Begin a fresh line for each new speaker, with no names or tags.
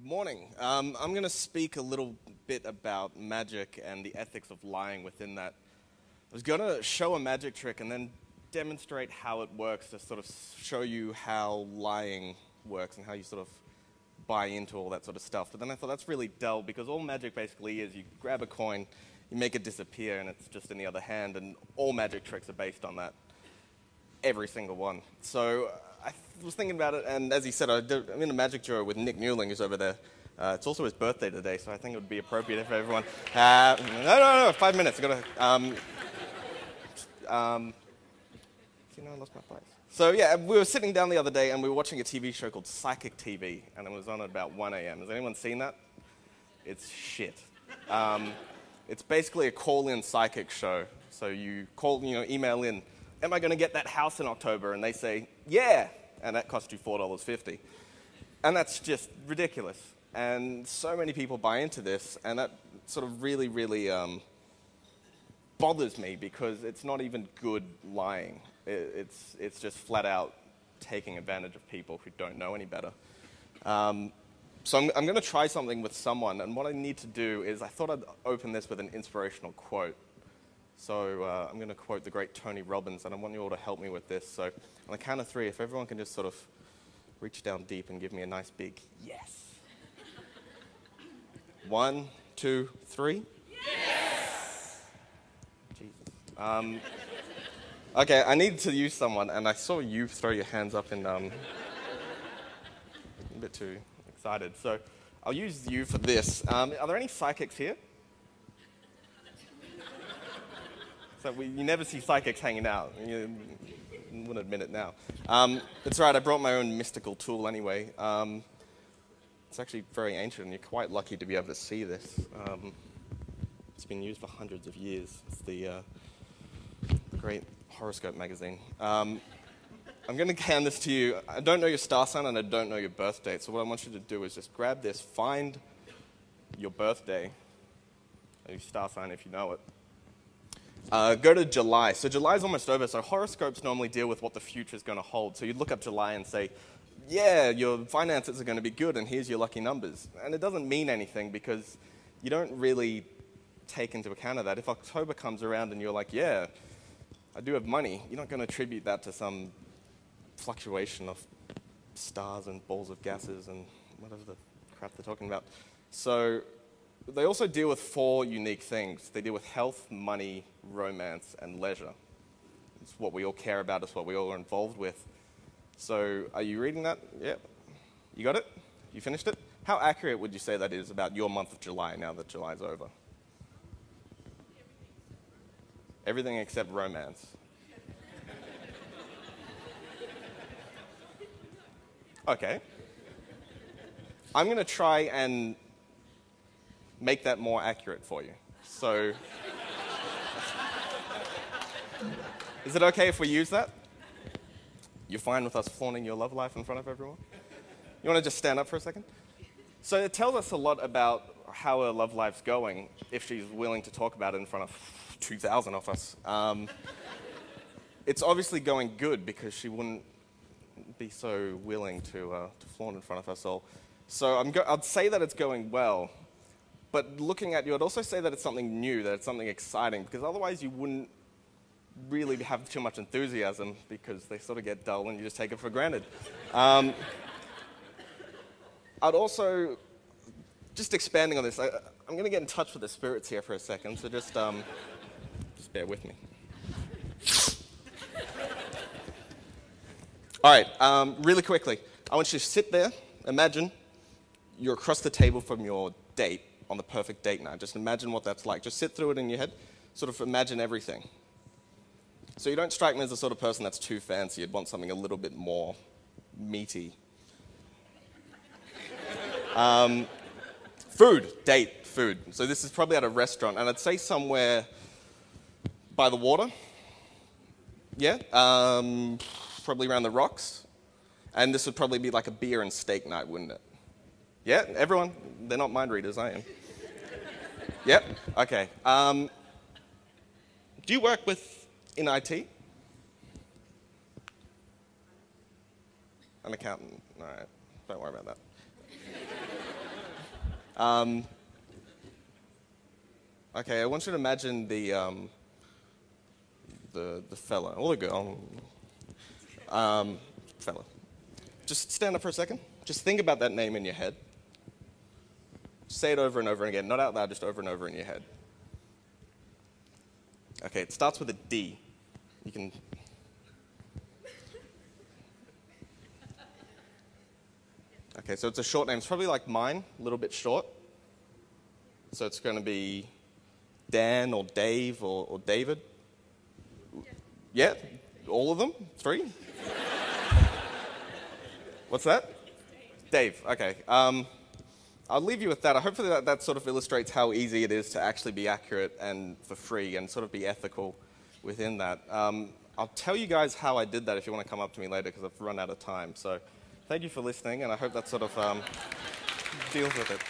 Morning. I'm going to speak a little bit about magic and the ethics of lying within that. I was going to show a magic trick and then demonstrate how it works to sort of show you how lying works and how you sort of buy into all that sort of stuff. But then I thought that's really dull because all magic basically is you grab a coin, you make it disappear, and it's just in the other hand, and all magic tricks are based on that. Every single one. So I was thinking about it, and as he said, I'm in a magic drawer with Nic Newling, who's over there. It's also his birthday today, so I think it would be appropriate if everyone... No, 5 minutes. I've got to... see, no, I lost my place. So yeah, we were sitting down the other day, and we were watching a TV show called Psychic TV, and it was on at about 1 a.m. Has anyone seen that? It's shit. It's basically a call-in psychic show. So you call, email in, am I going to get that house in October? And they say, yeah, and that cost you $4.50. And that's just ridiculous. And so many people buy into this, and that sort of really, really bothers me because it's not even good lying. It's just flat out taking advantage of people who don't know any better. So I'm going to try something with someone, and what I need to do is, I thought I'd open this with an inspirational quote. So I'm going to quote the great Tony Robbins, and I want you all to help me with this. So on the count of 3, if everyone can just sort of reach down deep and give me a nice big yes. 1, 2, 3. Yes! Jesus. Okay, I needed to use someone, and I saw you throw your hands up in a bit too excited. So I'll use you for this. Are there any psychics here? So you never see psychics hanging out. You wouldn't admit it now. It's right, I brought my own mystical tool anyway. It's actually very ancient, and you're quite lucky to be able to see this. It's been used for hundreds of years. It's the great horoscope magazine. I'm going to hand this to you. I don't know your star sign, and I don't know your birth date, so what I want you to do is just grab this, find your birthday, and your star sign if you know it. Go to July. So July is almost over, so horoscopes normally deal with what the future is going to hold. So you'd look up July and say, yeah, your finances are going to be good, and here's your lucky numbers. And it doesn't mean anything because you don't really take into account of that. If October comes around and you're like, yeah, I do have money, you're not going to attribute that to some fluctuation of stars and balls of gases and whatever the crap they're talking about. So they also deal with 4 unique things. They deal with health, money, romance, and leisure. It's what we all care about. It's what we all are involved with. So are you reading that? Yep. You got it? You finished it? How accurate would you say that is about your month of July now that July's over? Everything except romance. Okay. I'm going to try and make that more accurate for you. So, is it okay if we use that? You're fine with us flaunting your love life in front of everyone? You want to just stand up for a second? So it tells us a lot about how her love life's going if she's willing to talk about it in front of 2,000 of us. It's obviously going good because she wouldn't be so willing to flaunt in front of us all. So I'd say that it's going well. But looking at you, I'd also say that it's something new, that it's something exciting, because otherwise you wouldn't really have too much enthusiasm because they sort of get dull and you just take it for granted. I'd also, just expanding on this, I'm going to get in touch with the spirits here for a second, so just bear with me. All right, really quickly, I want you to sit there, imagine you're across the table from your date on the perfect date night. Just imagine what that's like. Just sit through it in your head, sort of imagine everything. So you don't strike me as the sort of person that's too fancy. You'd want something a little bit more meaty. Food. So this is probably at a restaurant, and I'd say somewhere by the water. Yeah, probably around the rocks. And this would probably be like a beer and steak night, wouldn't it? Yeah, everyone? They're not mind readers, I am. Yep, okay. Do you work in IT? An accountant. All right, don't worry about that. Okay, I want you to imagine the fella, or the girl, fella. Just stand up for a second. Just think about that name in your head. Say it over and over again, not out loud, just over and over in your head. Okay, it starts with a D. You can... Okay, so it's a short name. It's probably like mine, a little bit short. So it's going to be Dan or Dave or David. Yeah, all of them? 3? What's that? Dave, okay. I'll leave you with that. Hopefully that sort of illustrates how easy it is to actually be accurate and for free and sort of be ethical within that. I'll tell you guys how I did that if you want to come up to me later because I've run out of time. So thank you for listening, and I hope that sort of deals with it.